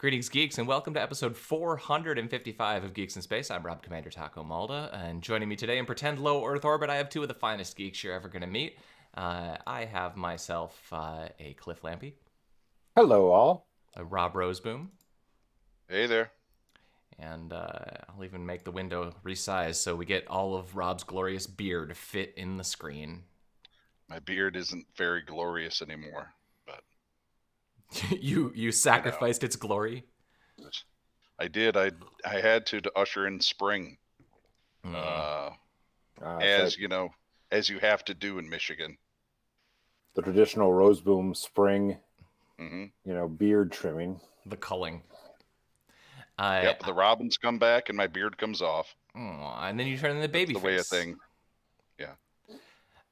Greetings, geeks, and welcome to episode 455 of Geeks in Space. I'm Rob Commander Taco Malda, and joining me today in pretend low Earth orbit, I have two of the finest geeks you're ever going to meet. I have myself a Cliff Lampy, Hello, all. a Rob Roseboom, Hey there. and I'll even make the window resize so we get all of Rob's glorious beard fit in the screen. My beard isn't very glorious anymore, but you sacrificed its glory. I did. I had to usher in spring, as Like you know, as you have to do in Michigan. the traditional rose boom spring, hmm beard trimming. The culling. Yep, the robins come back and my beard comes off. And then you turn into baby That's the way a face. thing. Yeah.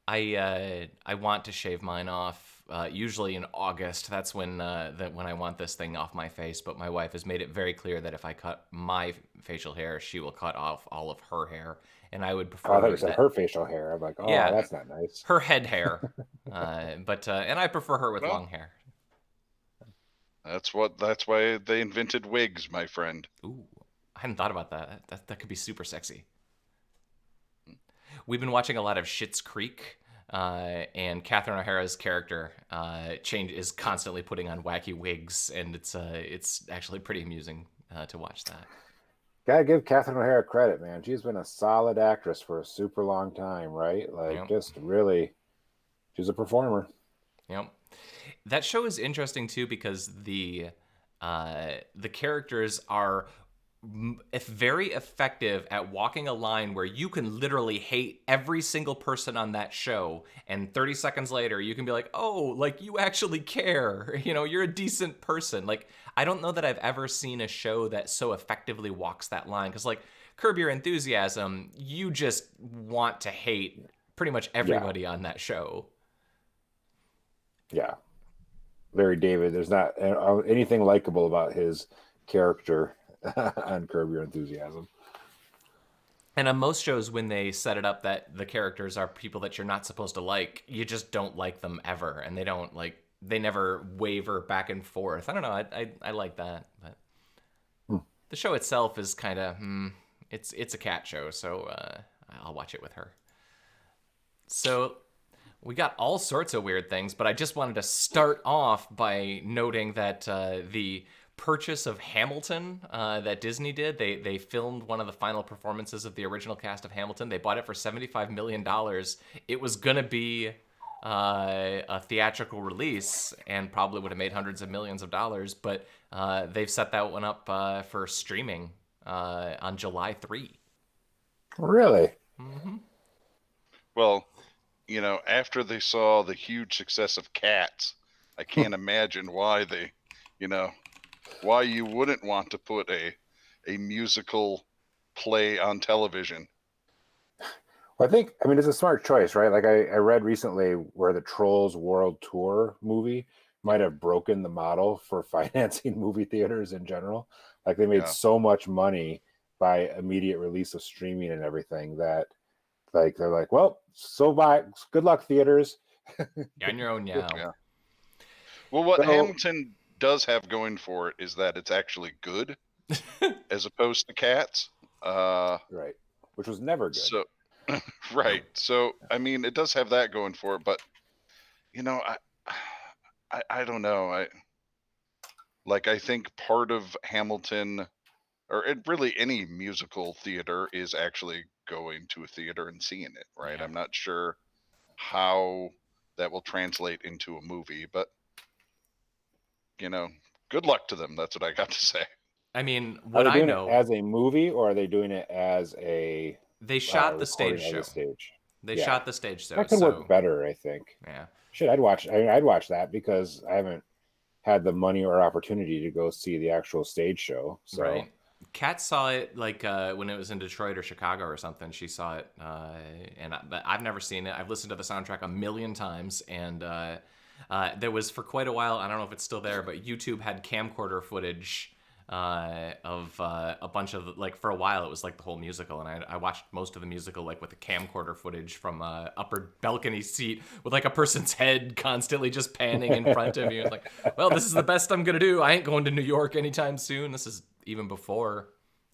I want to shave mine off usually in August. That's when when I want this thing off my face. But my wife has made it very clear that if I cut my facial hair, she will cut off all of her hair, and I would Oh, prefer I thought you said that her facial hair. I'm like, oh, Yeah. that's not nice. her head hair. And I prefer her with Well- long hair. That's why they invented wigs, my friend. Ooh, I hadn't thought about that. That could be super sexy. We've been watching a lot of Schitt's Creek. And Catherine O'Hara's character is constantly putting on wacky wigs, and it's actually pretty amusing to watch that. Gotta give Catherine O'Hara credit, man. She's been a solid actress for a super long time, right? Like, Yep. just really, she's a performer. Yep. That show is interesting too because the characters are very effective at walking a line where you can literally hate every single person on that show, and 30 seconds later you can be like, oh, like you actually care, you're a decent person. Like, I don't know that I've ever seen a show that so effectively walks that line, because like Curb Your Enthusiasm, you just want to hate pretty much everybody on that show. Yeah. Larry David, there's not anything likable about his character on Curb Your Enthusiasm. And on most shows, when they set it up that the characters are people that you're not supposed to like, you just don't like them ever, and they never waver back and forth. I don't know. I like that, but the show itself is kind of it's a cat show, so I'll watch it with her. So we got all sorts of weird things, but I just wanted to start off by noting that the purchase of Hamilton that Disney did, they filmed one of the final performances of the original cast of Hamilton. They bought it for $75 million. It was going to be a theatrical release and probably would have made hundreds of millions of dollars, but they've set that one up for streaming on July 3. Really? Mm-hmm. Well, after they saw the huge success of Cats, I can't imagine why why you wouldn't want to put a musical play on television. Well, I mean, it's a smart choice, right? Like I read recently where the Trolls World Tour movie might have broken the model for financing movie theaters in general. Like they made so much money by immediate release of streaming and everything that like they're like, well, good luck theaters. You're on your own now. Yeah. Well, what Hamilton does have going for it is that it's actually good as opposed to Cats. Right. Which was never good. So right. So I mean, it does have that going for it, but I don't know. I think part of Hamilton, or really any musical theater, is actually going to a theater and seeing it, right? Yeah. I'm not sure how that will translate into a movie, but good luck to them. That's what I got to say. I mean, Are what they I doing know, it as a movie or are they doing it as a they shot the recording stage of show. the stage? They Yeah. shot the stage show. That could work better, I think. Yeah. Shit, I'd watch that because I haven't had the money or opportunity to go see the actual stage show. So Right. Kat saw it when it was in Detroit or Chicago or something. She saw it, but I've never seen it. I've listened to the soundtrack a million times, and there was for quite a while. I don't know if it's still there, but YouTube had camcorder footage of a bunch of like for a while it was like the whole musical, and I watched most of the musical like with the camcorder footage from a upper balcony seat with like a person's head constantly just panning in front of you. It's like, well, this is the best I'm gonna do. I ain't going to New York anytime soon. This is even before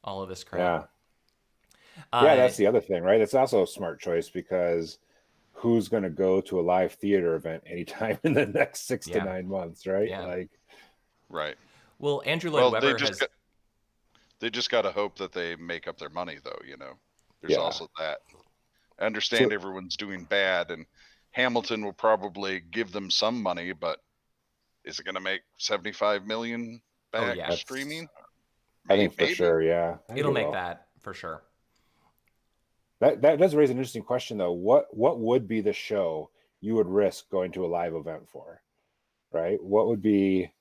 all of this crap. Yeah. Yeah, Uh, that's the other thing, right? It's also a smart choice because who's going to go to a live theater event anytime in the next 6 to 9 months, right? yeah. Like, Right. Well, Andrew Lloyd Well, Webber has. they just got to hope that they make up their money, though. There's yeah. also that. I understand So, everyone's doing bad, and Hamilton will probably give them some money, but is it going to make 75 million Oh back yeah, that's, streaming? I think for Maybe. sure. Yeah. I think it'll it make will. that for sure. That does raise an interesting question, though. What would be the show you would risk going to a live event for, right? What would be,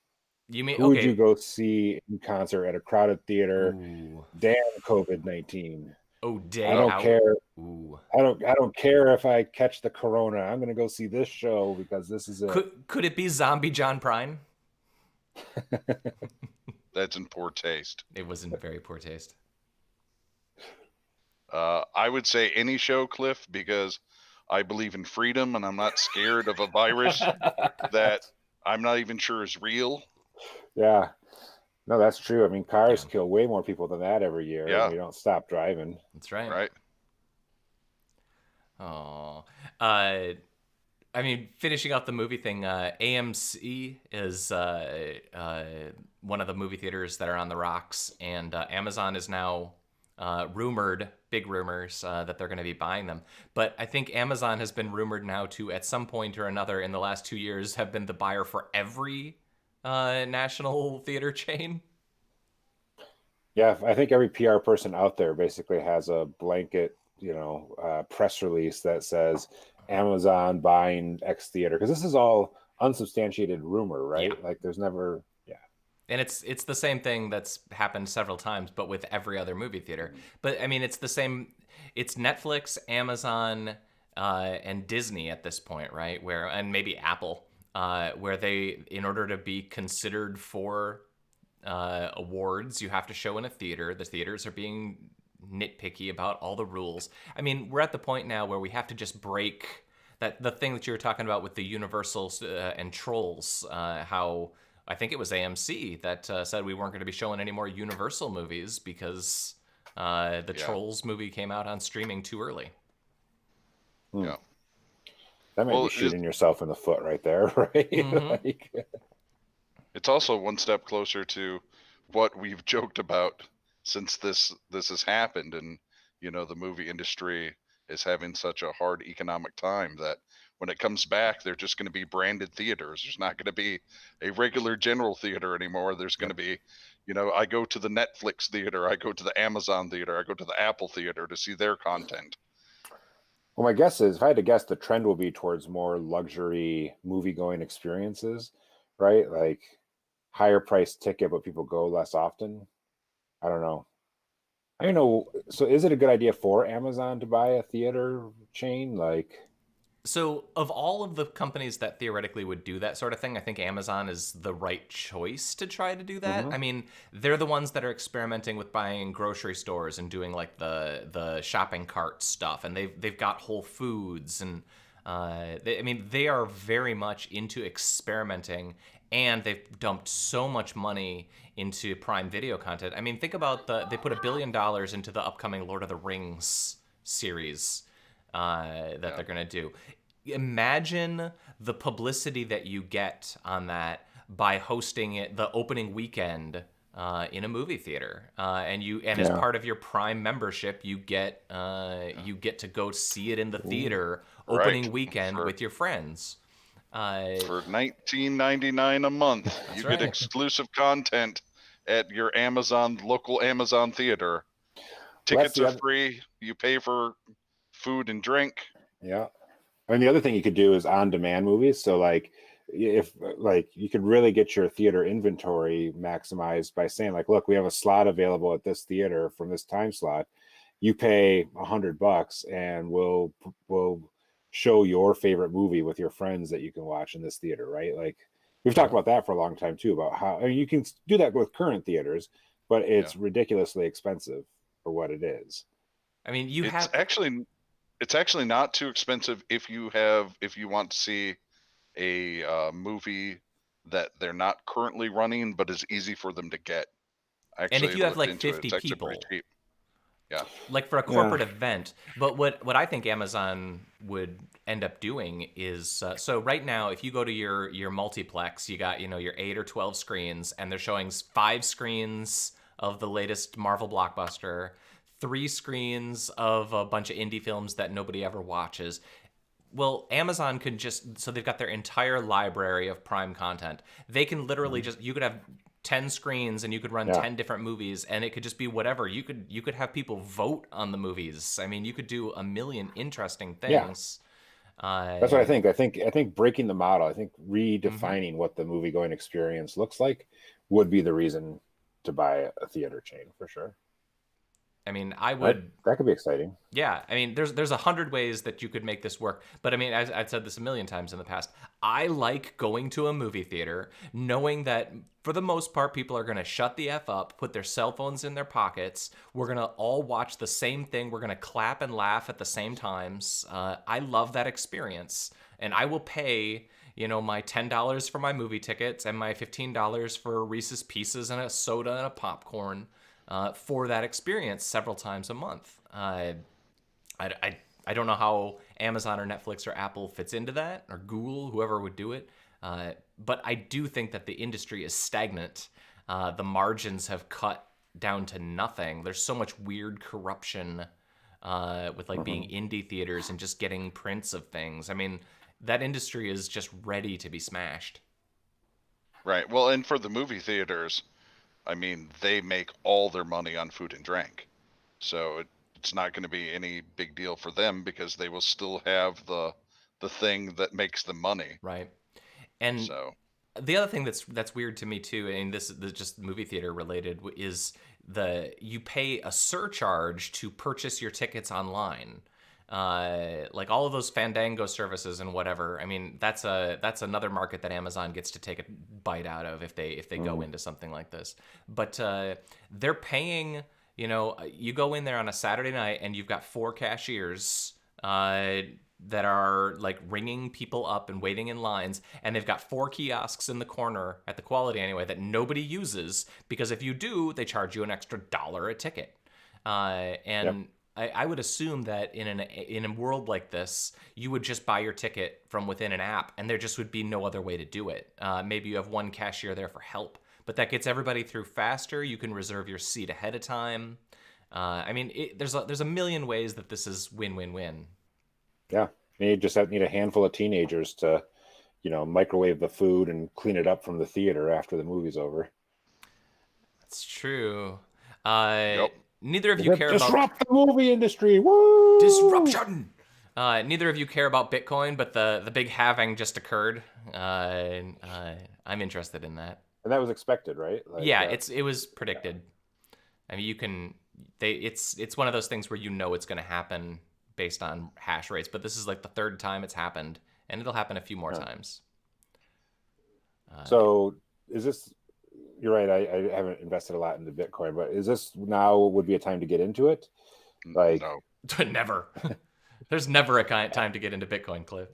You mean who would you okay? go see in concert at a crowded theater? Ooh. Damn COVID-19. Oh, I day don't out. care. Ooh. I don't care if I catch the corona. I'm gonna go see this show because this is it. Could it be Zombie John Prine? That's in poor taste. It was in very poor taste. I would say any show, Cliff, because I believe in freedom and I'm not scared of a virus that I'm not even sure is real. Yeah. No, that's true. I mean, cars Yeah, kill way more people than that every year, and Yeah, we don't stop driving. that's right. right. Oh, I mean, finishing up the movie thing, AMC is one of the movie theaters that are on the rocks, and Amazon is now rumored, big rumors, that they're going to be buying them. But I think Amazon has been rumored now to, at some point or another in the last 2 years, have been the buyer for every national theater chain. Yeah, I think every PR person out there basically has a blanket, press release that says Amazon buying X theater, because this is all unsubstantiated rumor, Yeah. right? Like, there's never, yeah, And it's the same thing that's happened several times, but with every other movie theater. But I mean, it's the same. It's Netflix, Amazon, and Disney at this point, right? Where and maybe Apple, where they, in order to be considered for awards, you have to show in a theater. The theaters are being nitpicky about all the rules. I mean, we're at the point now where we have to just break that the thing that you were talking about with the Universals and Trolls. How I think it was AMC that said we weren't going to be showing any more Universal movies because the Yeah, Trolls movie came out on streaming too early. Hmm. yeah. That might be Well, shooting yourself in the foot right there, right? Mm-hmm. Like, it's also one step closer to what we've joked about since this has happened, and the movie industry is having such a hard economic time that when it comes back, they're just going to be branded theaters. There's not going to be a regular general theater anymore. There's going to be, I go to the Netflix theater, I go to the Amazon theater, I go to the Apple theater to see their content. well, my guess is, if I had to guess, the trend will be towards more luxury movie-going experiences, right? Like higher price ticket, but people go less often. I don't know. I don't know. So, is it a good idea for Amazon to buy a theater chain? Like, So, of all of the companies that theoretically would do that sort of thing, I think Amazon is the right choice to try to do that. mhm. I mean, they're the ones that are experimenting with buying in grocery stores and doing like the shopping cart stuff, and they've got Whole Foods, and I mean, they are very much into experimenting, and they've dumped so much money into Prime Video content. I mean, think about they put $1 billion into the upcoming Lord of the Rings series that Yeah, they're going to do. Imagine the publicity that you get on that by hosting it the opening weekend in a movie theater, and as Yeah. part of your Prime membership, you get to go see it in the Ooh. theater right. opening weekend For with your friends. for 19.99 a month, That's you get right. exclusive content at your local Amazon theater. Well, that's Tickets the are other. free. You pay for food and drink. Yeah. I mean, the other thing you could do is on-demand movies. So, like, if like you could really get your theater inventory maximized by saying, like, look, we have a slot available at this theater from this time slot. You pay $100, and we'll show your favorite movie with your friends that you can watch in this theater, right? Like, We've talked about that for a long time too, about how, I mean, you can do that with current theaters, but Yeah. it's ridiculously expensive for what it is. I mean, It's actually not too expensive if you want to see a movie that they're not currently running, but is easy for them to get. I and if actually you have looked like into it. 50 It's actually pretty people, cheap. Yeah. like for a Yeah. corporate event. But what I think Amazon would end up doing is so right now, if you go to your multiplex, you got your 8 or 12 screens, and they're showing 5 screens of the latest Marvel blockbuster, 3 screens of a bunch of indie films that nobody ever watches. Well, Amazon could just, so they've got their entire library of Prime content. They can literally just, you could have 10 screens and you could run Yeah. 10 different movies, and it could just be whatever. You could have people vote on the movies. I mean, you could do a million interesting Yeah. things. That's what I think. I think breaking the model, I think Mhm. redefining what the movie going experience looks like would be the reason to buy a theater chain for sure. I mean, I That would. that could be exciting. Yeah, I mean, there's 100 ways that you could make this work, but I mean, I've said this a million times in the past. I like going to a movie theater, knowing that for the most part, people are gonna shut the f up, put their cell phones in their pockets. We're gonna all watch the same thing. We're gonna clap and laugh at the same times. I love that experience, and I will pay. My $10 for my movie tickets and my $15 for Reese's Pieces and a soda and a popcorn for that experience several times a month. I don't know how Amazon or Netflix or Apple fits into that, or Google, whoever would do it. But I do think that the industry is stagnant. The margins have cut down to nothing. There's so much weird corruption with like being Hmm. indie theaters and just getting prints of things. I mean, that industry is just ready to be smashed. Right. Well, and for the movie theaters, I mean, they make all their money on food and drink. So it's not going to be any big deal for them because they will still have the thing that makes them money. Right. And So, the other thing that's weird to me too, and this just movie theater related, is you pay a surcharge to purchase your tickets online. Like all of those Fandango services and whatever. I mean, that's another market that Amazon gets to take a bite out of if they go Hmm. into something like this. But they're paying. You go in there on a Saturday night and you've got 4 cashiers. That are like ringing people up and waiting in lines, and they've got 4 kiosks in the corner at the Quality anyway that nobody uses, because if you do, they charge you an extra dollar a ticket. Yep. And I would assume that in a world like this, you would just buy your ticket from within an app, and there just would be no other way to do it. Maybe you have one cashier there for help, but that gets everybody through faster. You can reserve your seat ahead of time. I mean, there's a million ways that this is win-win-win. Yeah. You just need a handful of teenagers to, microwave the food and clean it up from the theater after the movie's over. That's true. Uh, yep. neither of you care about Disrupt the movie industry. Woo! disruption. Neither of you care about Bitcoin, but the big halving just occurred. I'm interested in that. And that was expected, right? Like Yeah, that. it was predicted. I mean, you can it's one of those things where it's going to happen based on hash rates, but this is like the third time it's happened, and it'll happen a few more Yeah. times. So is this? You're right. I haven't invested a lot into Bitcoin, but is this now would be a time to get into it? Like, No. Never. There's never a time to get into Bitcoin, Cliff.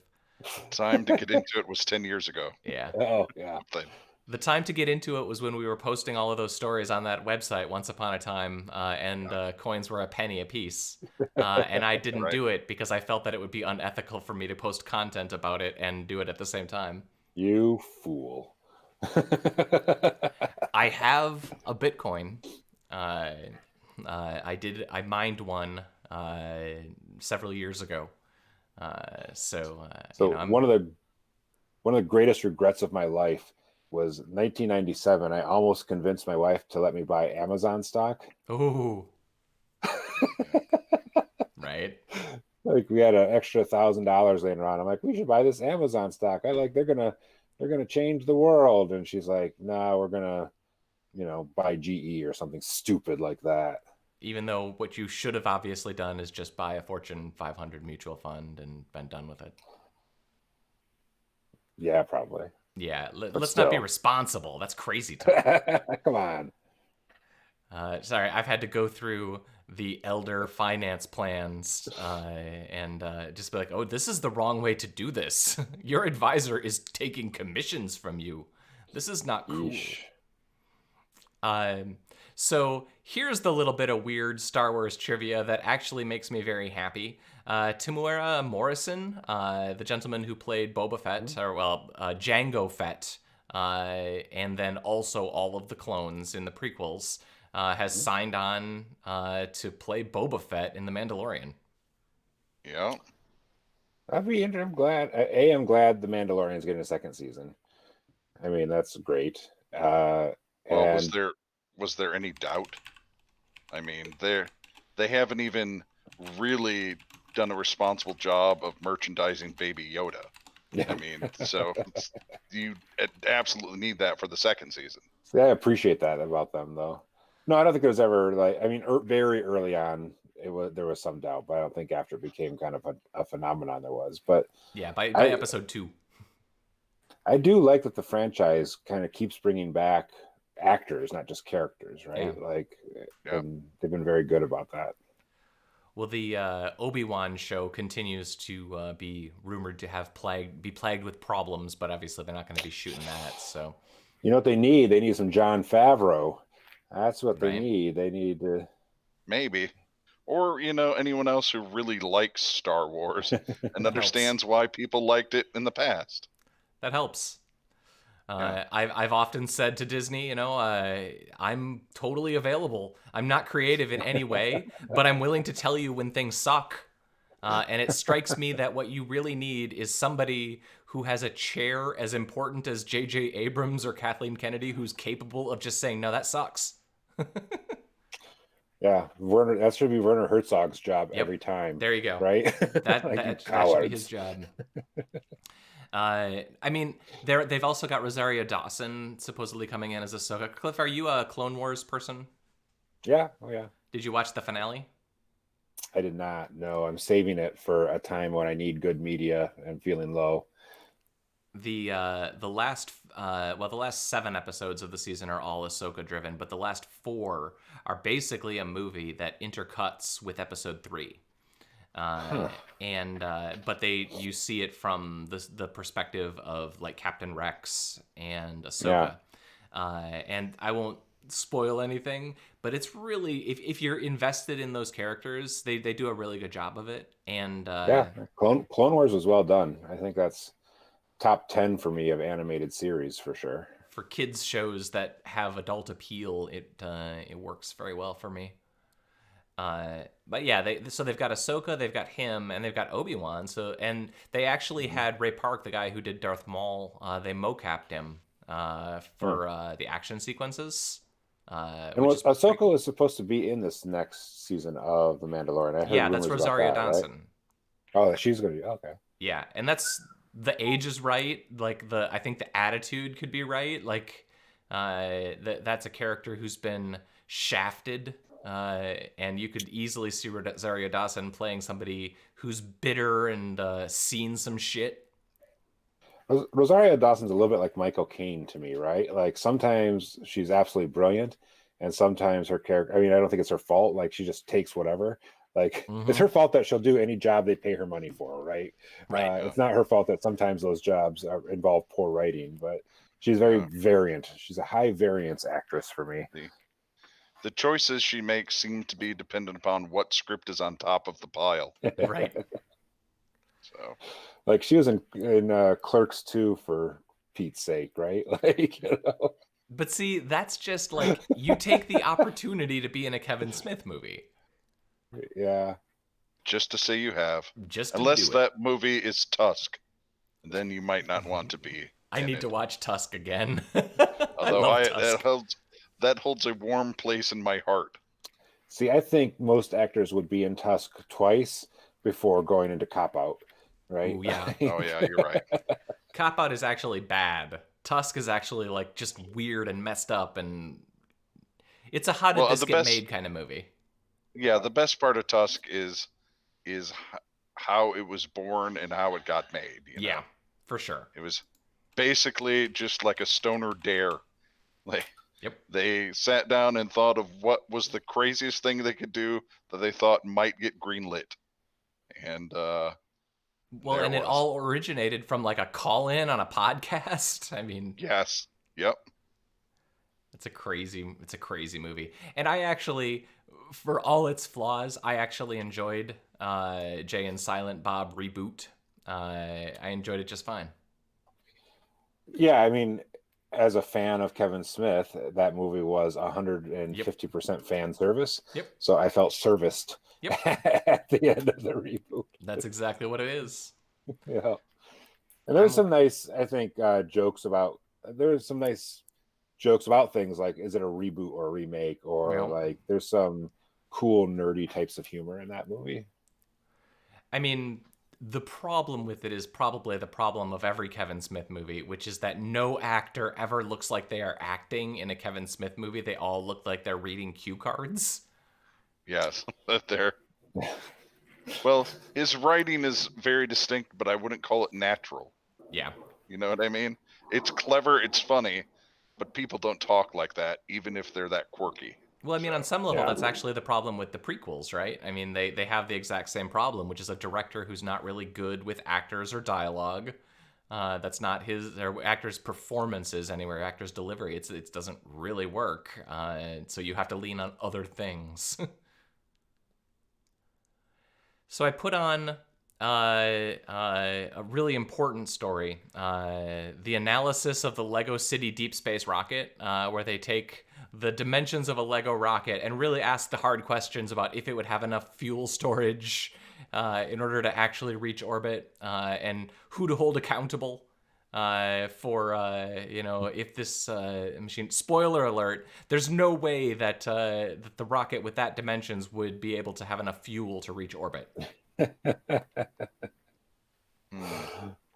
Time to get into it was 10 years ago. Yeah. oh yeah, The time to get into it was when we were posting all of those stories on that website once upon a time, and coins were a penny a piece. And I didn't Right. do it because I felt that it would be unethical for me to post content about it and do it at the same time. you fool. I have a Bitcoin. I mined one several years ago. So So I'm. one of the greatest regrets of my life was 1997. I almost convinced my wife to let me buy Amazon stock. Ooh. Right. Like we had an extra $1,000 laying around. I'm like, we should buy this Amazon stock. They're gonna change the world. And she's like, no, we're gonna, buy GE or something stupid like that. Even though what you should have obviously done is just buy a Fortune 500 mutual fund and been done with it. Yeah, probably. Yeah, but let's not be still. responsible. That's crazy talk. Come on. Sorry, I've had to go through the elder finance plans and just be like, oh, this is the wrong way to do this. Your advisor is taking commissions from you. This is not cool. Yeesh. Um, so here's the little bit of weird Star Wars trivia that actually makes me very happy. Temuera Morrison, the gentleman who played Boba Fett, or Jango Fett, and then also all of the clones in the prequels, has signed on to play Boba Fett in The Mandalorian. Yeah. I'd be interested. I'm glad. I'm glad the Mandalorian's getting a second season. I mean, that's great. Well, And was there any doubt? I mean, they haven't even really done a responsible job of merchandising Baby Yoda. I mean, so you absolutely need that for the second season. See, I appreciate that about them, though. No, I don't think it was ever like. I mean, very early on, there was some doubt, but I don't think after it became kind of a phenomenon there was. But Yeah, by I episode 2. I do like that the franchise kind of keeps bringing back actors, not just characters, right? Yeah. Like, Yeah. and they've been very good about that. Well, the Obi-Wan show continues to be rumored to have be plagued with problems, but obviously they're not going to be shooting that. So, You know what they need? They need some John Favreau. That's what they right? need. They need to. Maybe. Or, anyone else who really likes Star Wars and That helps. understands why people liked it in the past. That helps. Yeah. I've often said to Disney, I'm totally available. I'm not creative in any way, but I'm willing to tell you when things suck. And it strikes me that what you really need is somebody who has a chair as important as J.J. Abrams or Kathleen Kennedy, who's capable of just saying, no, that sucks. Yeah, Werner. That should be Werner Herzog's job Yep. every time. There you go. Right? That Like, that should be his job. I mean, they've also got Rosario Dawson supposedly coming in as Ahsoka. Cliff, are you a Clone Wars person? Yeah. Oh yeah. Did you watch the finale? I did not. No, I'm saving it for a time when I need good media and feeling low. The last 7 episodes of the season are all Ahsoka driven, but the last 4 are basically a movie that intercuts with episode 3. But you see it from the perspective of like Captain Rex and Ahsoka. And I won't spoil anything, but it's really, if you're invested in those characters, they do a really good job of it. And Clone Wars was well done. I think that's top 10 for me of animated series for sure. for kids shows that have adult appeal, it works very well for me. But yeah, they've got Ahsoka, they've got him, and they've got Obi-Wan. And they actually had Ray Park, the guy who did Darth Maul. They mocapped him for the action sequences. And Ahsoka was supposed to be in this next season of The Mandalorian. I heard that's rumors Rosario about that, Dawson. Right? Oh, she's gonna be okay. Yeah, and that's the age is right. Like I think the attitude could be right. Like that's a character who's been shafted. And you could easily see Rosario Dawson playing somebody who's bitter and seen some shit. Rosario Dawson's a little bit like Michael Caine to me, right? Like sometimes she's absolutely brilliant, and sometimes her character. I mean, I don't think it's her fault. Like she just takes whatever. Like it's her fault that she'll do any job they pay her money for, right? Right. It's not her fault that sometimes those jobs involve poor writing, but she's very variant. She's a high variance actress for me. The choices she makes seem to be dependent upon what script is on top of the pile. Right. So, like she was in Clerks 2 for Pete's sake, right? Like, But see, that's just like you take the opportunity to be in a Kevin Smith movie. Yeah. Just to say you have. Just unless that movie is Tusk, then you might not want to be. I need to watch Tusk again. Although that holds a warm place in my heart. See, I think most actors would be in Tusk twice before going into Cop Out, right? Ooh, yeah. Oh yeah, you're right. Cop Out is actually bad. Tusk is actually like just weird and messed up, and it's a how did this get made kind of movie. Yeah, the best part of Tusk is how it was born and how it got made. Yeah, for sure. It was basically just like a stoner dare. Like Yep. they sat down and thought of what was the craziest thing they could do that they thought might get greenlit, and Well, there and it was. all originated from like a call-in on a podcast. I mean, Yes. Yep. it's a crazy movie. And I actually, for all its flaws, I actually enjoyed Jay and Silent Bob Reboot. I enjoyed it just fine. Yeah, I mean, as a fan of Kevin Smith, that movie was 150% fan service. Yep. So I felt serviced Yep. at the end of the reboot. That's exactly what it is. Yeah. And there's some nice, I think, there's some nice jokes about things like, is it a reboot or a remake? Or Well, like, there's some cool, nerdy types of humor in that movie. I mean, the problem with it is probably the problem of every Kevin Smith movie, which is that no actor ever looks like they are acting in a Kevin Smith movie. They all look like they're reading cue cards. Yes. There. Well, his writing is very distinct, but I wouldn't call it natural. Yeah. You know what I mean? It's clever, it's funny, but people don't talk like that, even if they're that quirky. Well, I mean, on So, some level, Yeah. that's actually the problem with the prequels, right? I mean, they have the exact same problem, which is a director who's not really good with actors or dialogue. That's not his or actors' performances anywhere. Actors' delivery, it doesn't really work. So you have to lean on other things. So I put on a really important story, the analysis of the Lego City Deep Space Rocket, where they take the dimensions of a Lego rocket and really ask the hard questions about if it would have enough fuel storage in order to actually reach orbit, and who to hold accountable for if this machine. Spoiler alert: there's no way that that the rocket with that dimensions would be able to have enough fuel to reach orbit.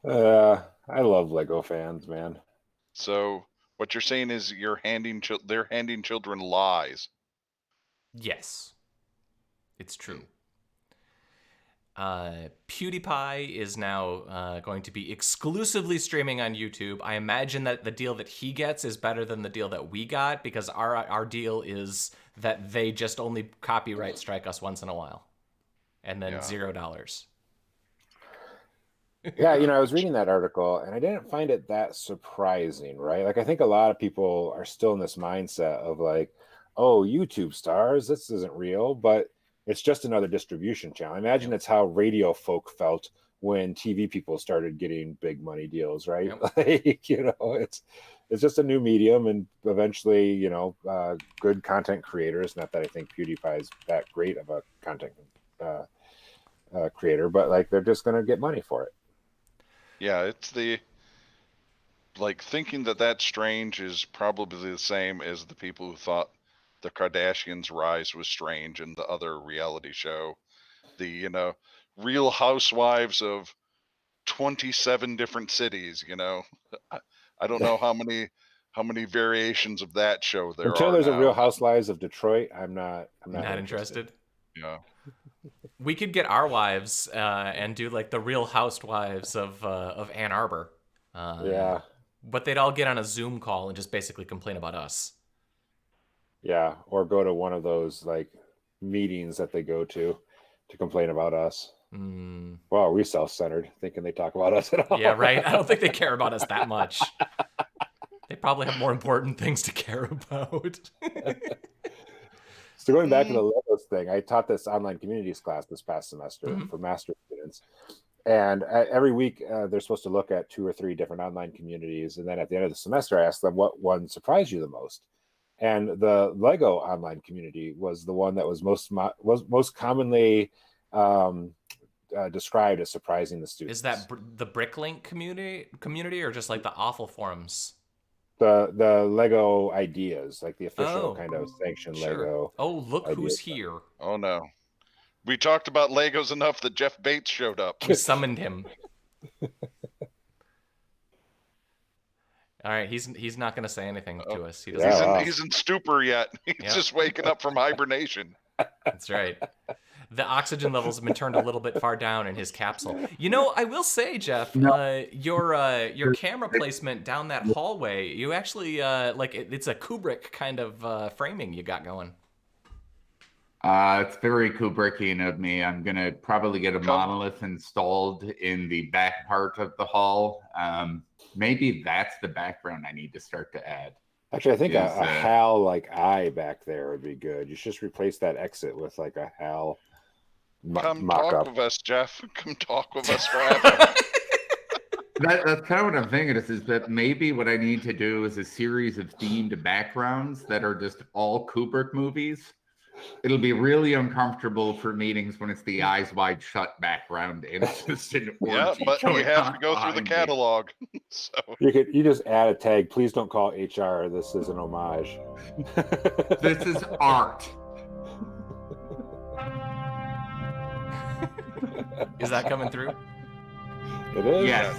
I love Lego fans, man. so what you're saying is they're handing children lies. Yes, it's true. PewDiePie is now going to be exclusively streaming on YouTube. I imagine that the deal that he gets is better than the deal that we got, because our deal is that they just only copyright strike us once in a while, and then Yeah. $0. Yeah, I was reading that article and I didn't find it that surprising, right? Like, I think a lot of people are still in this mindset of like, oh, YouTube stars, this isn't real, but it's just another distribution channel. I imagine Yep. it's how radio folk felt when TV people started getting big money deals, right? Yep. Like, it's just a new medium, and eventually, good content creators. Not that I think PewDiePie is that great of a content creator, but like they're just going to get money for it. Yeah, it's thinking that that's strange is probably the same as the people who thought the Kardashians' rise was strange and the other reality show, the Real Housewives of 27 different cities. I don't know how many variations of that show there Until are there's a now. Real Housewives of Detroit, I'm not Not interested. Yeah. We could get our wives and do like the Real Housewives of Ann Arbor. Yeah. But they'd all get on a Zoom call and just basically complain about us. Yeah, or go to one of those like meetings that they go to complain about us. Well, are we self-centered, thinking they talk about us at all? Yeah, right. I don't think they care about us that much. They probably have more important things to care about. So going back to the Legos thing, I taught this online communities class this past semester for master's students. And every week, they're supposed to look at 2 or 3 different online communities. And then at the end of the semester, I asked them what one surprised you the most. And the Lego online community was the one that was most commonly described as surprising the students. Is that the Bricklink community or just like the awful forums? The Lego ideas, like the official kind of sanctioned Lego. Oh, look who's ideas. here. Oh no. We talked about Legos enough that Jeff Bates showed up. We summoned him. All right, he's not going to say anything to us. He doesn't. He's in stupor yet. He's just waking up from hibernation. That's right. The oxygen levels have been turned a little bit far down in his capsule. You know, I will say, Jeff, No. your camera placement down that hallway, you actually it's a Kubrick kind of framing you got going. It's very Kubrickian of me. I'm gonna probably get a monolith installed in the back part of the hall. Maybe that's the background I need to start to add. Actually, I think a HAL like eye back there would be good. You should just replace that exit with like a HAL Come mock-up. talk with us, Jeff. Come talk with us forever. That's kind of what I'm thinking is that maybe what I need to do is a series of themed backgrounds that are just all Kubrick movies. It'll be really uncomfortable for meetings when it's the eyes wide shut background and it's just an orgy. But you have to go through the behind me. catalog. So You just add a tag. Please don't call HR. This is an homage. This is art. Is that coming through? It is. Yes.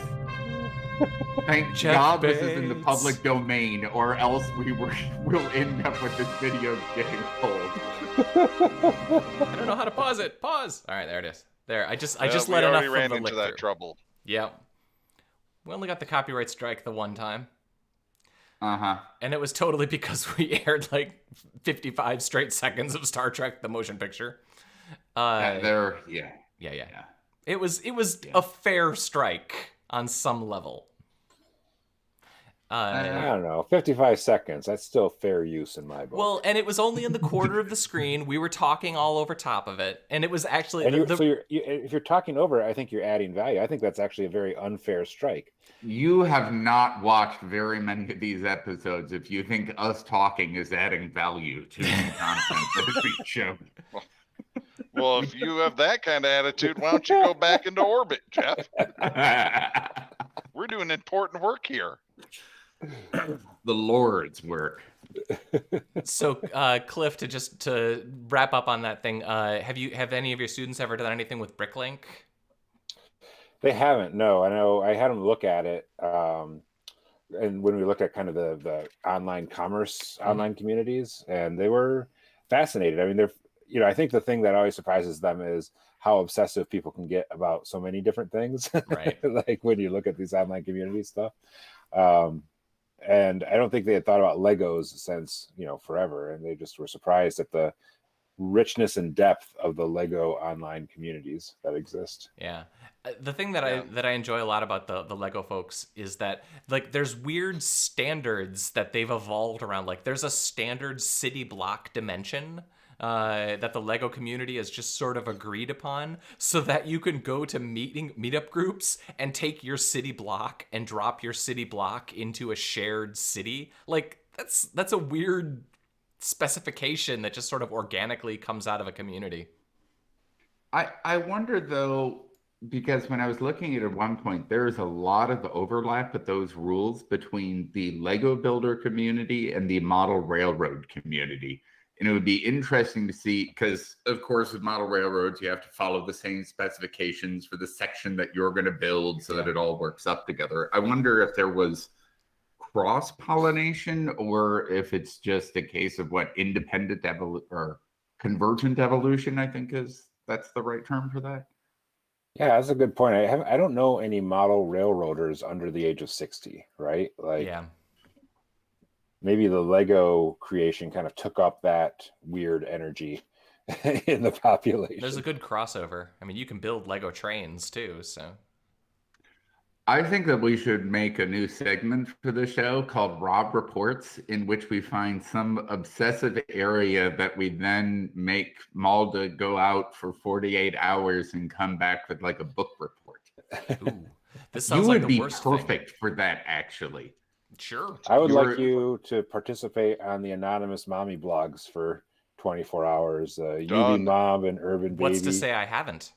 Thank Jeff God this is in the Bates. public domain, or else we'll end up with this video getting pulled. I don't know how to pause it. Pause. All right, there it is. There. I just let enough we of ran the into lick that through. trouble. Yep. We only got the copyright strike the one time. Uh-huh. And it was totally because we aired like 55 straight seconds of Star Trek the motion picture. Yeah. It was a fair strike on some level. I don't know. 55 seconds. That's still fair use in my book. Well, and it was only in the quarter of the screen. We were talking all over top of it, and it was actually. And if you're talking over it, I think you're adding value. I think that's actually a very unfair strike. You have not watched very many of these episodes if you think us talking is adding value to the content that's being shown. Well, if you have that kind of attitude, why don't you go back into orbit, Jeff? We're doing important work here. The Lord's work. So, Cliff, to wrap up on that thing, have any of your students ever done anything with Bricklink? They haven't. No, I know. I had them look at it, and when we looked at kind of the online commerce, online communities, and they were fascinated. I mean, I think the thing that always surprises them is how obsessive people can get about so many different things. Right. Like when you look at these online community stuff. And I don't think they had thought about Legos since, forever. And they just were surprised at the richness and depth of the Lego online communities that exist. Yeah. The thing that I enjoy a lot about the Lego folks is that like there's weird standards that they've evolved around. Like there's a standard city block dimension that the Lego community has just sort of agreed upon so that you can go to meetup groups and take your city block and drop your city block into a shared city. Like that's a weird specification that just sort of organically comes out of a community. I wonder though, because when I was looking at one point, there is a lot of overlap with those rules between the Lego builder community and the model railroad community. And it would be interesting to see, because of course with model railroads, you have to follow the same specifications for the section that you're going to build so that it all works up together. I wonder if there was cross-pollination or if it's just a case of what independent or convergent evolution, I think that's the right term for that. Yeah, that's a good point. I don't know any model railroaders under the age of 60, right? Like, yeah. Maybe the Lego creation kind of took up that weird energy in the population. There's a good crossover. I mean, you can build Lego trains too, so. I think that we should make a new segment for the show called Rob Reports, in which we find some obsessive area that we then make Malda go out for 48 hours and come back with like a book report. Ooh, this sounds like the worst thing. You would be perfect for that, actually. Sure. I would like you to participate on the anonymous mommy blogs for 24 hours. UV Mom and Urban Baby. What's to say I haven't?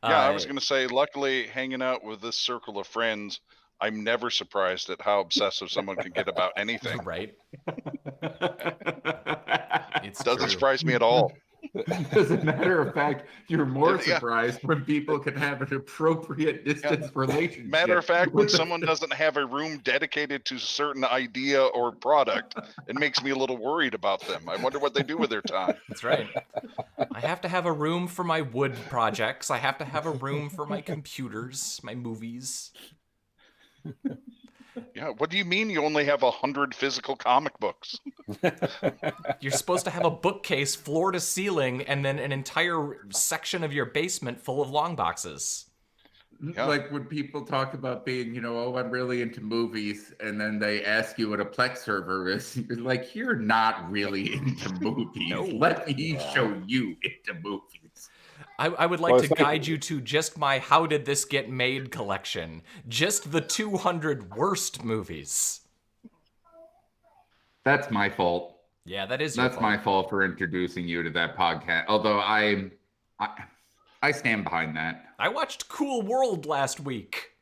I was going to say, luckily, hanging out with this circle of friends, I'm never surprised at how obsessive someone can get about anything. Right. It doesn't surprise me at all. As a matter of fact, you're more Yeah. surprised when people can have an appropriate distance relationship. Matter of fact, when with a- someone doesn't have a room dedicated to a certain idea or product, it makes me a little worried about them. I wonder what they do with their time. That's right. I have to have a room for my wood projects. I have to have a room for my computers, my movies. Yeah, what do you mean you only have 100 physical comic books? You're supposed to have a bookcase floor to ceiling and then an entire section of your basement full of long boxes. Yeah. Like when people talk about being, oh, I'm really into movies, and then they ask you what a Plex server is, you're like, you're not really into movies. No. Let me show you into movies. I would like Well, to it's like- guide you to just my How Did This Get Made collection. Just the 200 worst movies. That's my fault. Yeah, that is your That's fault. my fault for introducing you to that podcast. Although I stand behind that. I watched Cool World last week.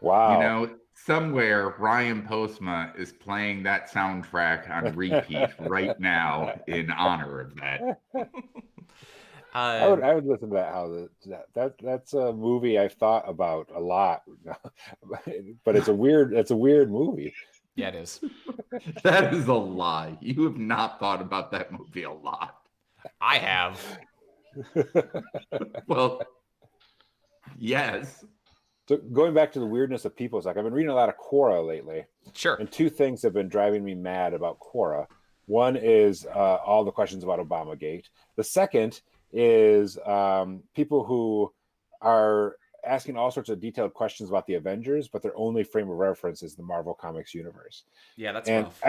Wow. Somewhere Ryan Postma is playing that soundtrack on repeat right now in honor of that. I would listen to that. That's a movie I've thought about a lot, but it's a weird movie. Yeah, it is. That is a lie. You have not thought about that movie a lot. I have. Well, yes. So going back to the weirdness of people's, like I've been reading a lot of Quora lately, Sure. and two things have been driving me mad about Quora. One is all the questions about Obamagate. The second is people who are asking all sorts of detailed questions about the Avengers, but their only frame of reference is the Marvel Comics universe. Yeah, that's And rough.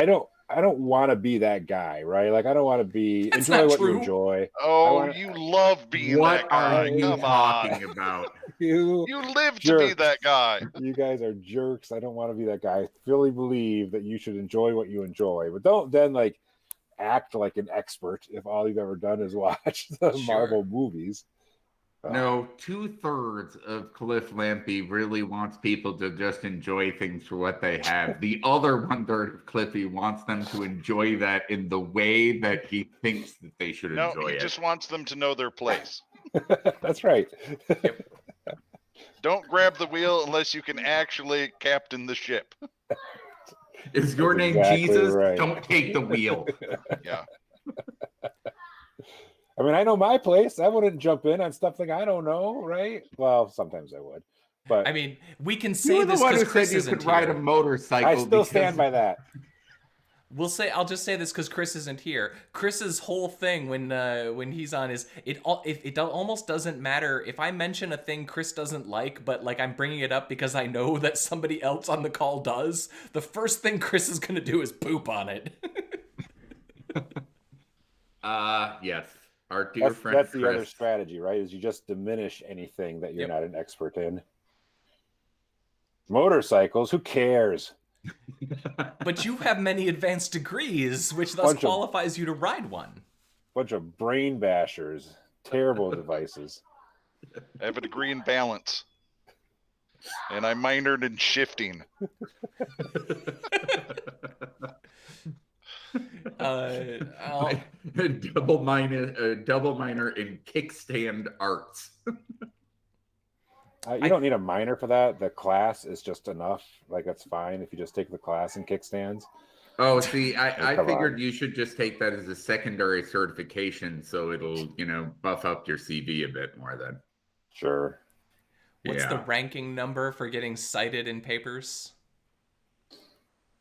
I don't want to be that guy, right? Like I don't want to be That's enjoy not what true. you enjoy. Oh, you love being What that guy. are you Come talking on. about? You You live to be jerks. that guy. You guys are jerks. I don't want to be that guy. I fully believe that you should enjoy what you enjoy, but don't then like act like an expert if all you've ever done is watch the Sure. Marvel movies. No, 2/3 of Cliff Lampy really wants people to just enjoy things for what they have. The other 1/3 of Cliffy wants them to enjoy that in the way that he thinks that they should No, enjoy he it. just wants them to know their place. That's right. Don't grab the wheel unless you can actually captain the ship. Is your That's name exactly Jesus? right. Don't take the wheel. Yeah. I mean, I know my place. I wouldn't jump in on stuff like I don't know, right? Well, sometimes I would, but I mean, we can You say were the this one because who Chris said you isn't could ride a here. motorcycle. I still because- stand by that. I'll just say this because Chris isn't here. Chris's whole thing when he's on is it almost doesn't matter if I mention a thing Chris doesn't like, but like I'm bringing it up because I know that somebody else on the call does. The first thing Chris is gonna do is poop on it. Yes. Our dear friend That's the Chris. other strategy, right? Is you just diminish anything that you're Yep. not an expert in. Motorcycles, who cares? But you have many advanced degrees, which thus Bunch of- qualifies you to ride one. Bunch of brain bashers, terrible devices. I have a degree in balance. And I minored in shifting. I'll- double minor in kickstand arts. You don't need a minor for that. The class is just enough. Like that's fine if you just take the class in kickstands. Oh, see, I come figured on. you should just take that as a secondary certification, so it'll, buff up your CV a bit more then. Sure. What's the Yeah. ranking number for getting cited in papers?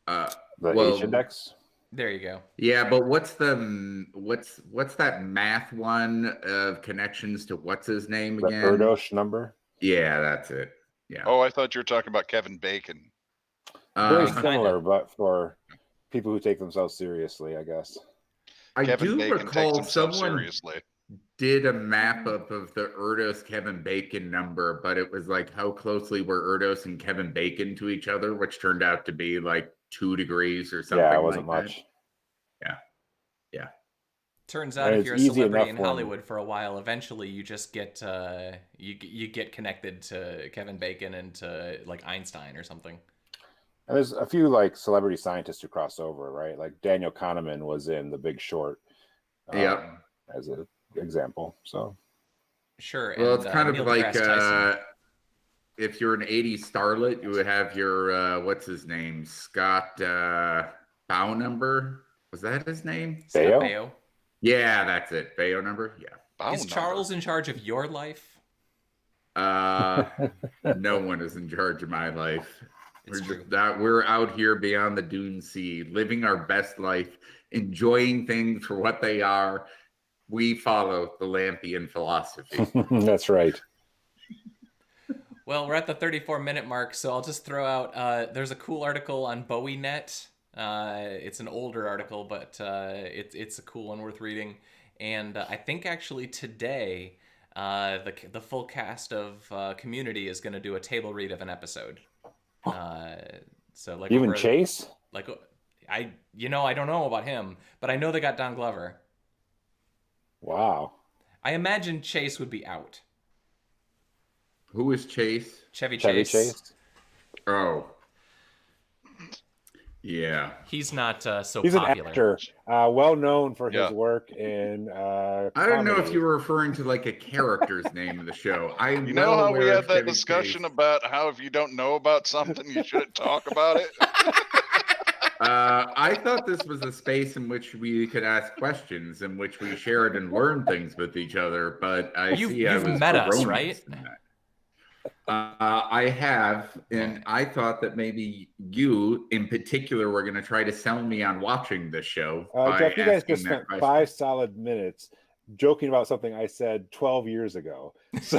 The Well, H index. There you go. Yeah, but what's that math one of connections to what's his name The again? Erdos number. Yeah, that's it. Yeah. Oh, I thought you were talking about Kevin Bacon. Very Um, similar, but for people who take themselves seriously, I guess. I Kevin do Bacon takes recall himself someone seriously. did a map up of the Erdos Kevin Bacon number, but it was like how closely were Erdos and Kevin Bacon to each other, which turned out to be like 2 degrees or something. Yeah, it wasn't like much. Turns And out if it's you're a easy celebrity enough in when- Hollywood for a while, eventually you just get you get connected to Kevin Bacon and to like Einstein or something. And there's a few like celebrity scientists who cross over, right? Like Daniel Kahneman was in The Big Short. Yep. as an example. So Sure. Well, And it's kind of Neil like deGrasse Tyson. if you're an 80s starlet, you would have your what's his name? Scott Bow number. Was that his name? Scott Baio? Baio. Yeah, that's it. Bayo number? Yeah. Bow Is number. Charles in charge of your life? No one is in charge of my life. It's We're true. just that we're out here beyond the dune sea, living our best life, enjoying things for what they are. We follow the Lampian philosophy. That's right. Well, we're at the 34-minute mark, so I'll just throw out. There's a cool article on BowieNet. It's an older article, but it's a cool one worth reading. And I think actually today, the full cast of Community is going to do a table read of an episode. So like Even over- Chase? like I don't know about him, but I know they got Don Glover. Wow. I imagine Chase would be out. Who is Chase? Chevy Chevy Chase. Chase? Oh. Yeah. He's not so He's popular. an actor, well known for his Yeah. work in I don't know if comedy. you were referring to like a character's name in the show. I am You know well how we aware had of that Chevy discussion Chase. about how if you don't know about something, you shouldn't talk about it? I thought this was a space in which we could ask questions, in which we shared and learned things with each other. But I You've see I was met us, erroneous right? in that. I have, and I thought that maybe you, in particular, were going to try to sell me on watching this show. by Jeff, you guys asking just that spent question. 5 solid minutes joking about something I said 12 years ago. So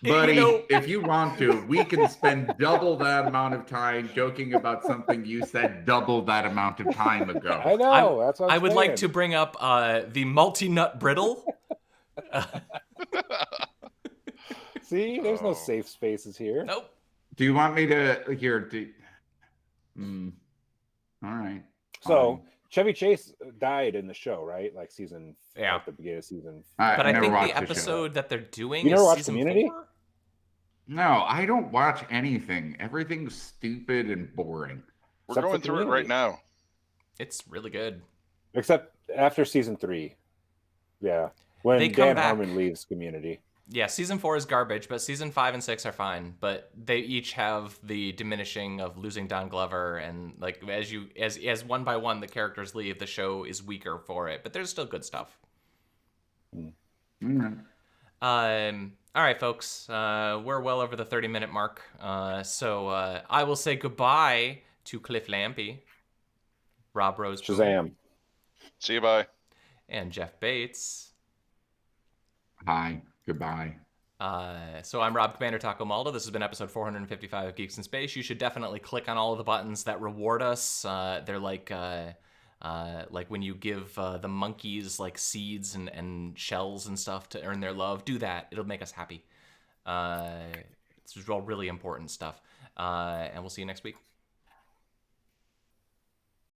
Buddy, You know- if you want to, we can spend double that amount of time joking about something you said double that amount of time ago. I know. That's what I'm I would like to saying. bring up the multi-nut brittle. See, there's no Oh. safe spaces here. Nope. Do you want me to here? All right. So fine. Chevy Chase died in the show, right? Like Yeah. at the beginning of season. I But I never think watched the the show. episode that they're doing You never is watched season Community? 4? No, I don't watch anything. Everything's stupid and boring. We're Except for going through it Community. right now. It's really good. Except after season 3. Yeah. When They come Dan back. Harmon leaves Community. Yeah, season 4 is garbage, but season 5 and 6 are fine. But they each have the diminishing of losing Don Glover, and like as one by one the characters leave, the show is weaker for it. But there's still good stuff. Mm. All right, folks. We're well over the 30-minute mark. So I will say goodbye to Cliff Lampy, Rob Rose, Shazam. See you, bye. and Jeff Bates. Hi. Goodbye. So I'm Rob Commander Taco Maldo. This has been episode 455 of Geeks in Space. You should definitely click on all of the buttons that reward us. They're like when you give the monkeys like seeds and shells and stuff to earn their love. Do that. It'll make us happy. It's all really important stuff. And we'll see you next week.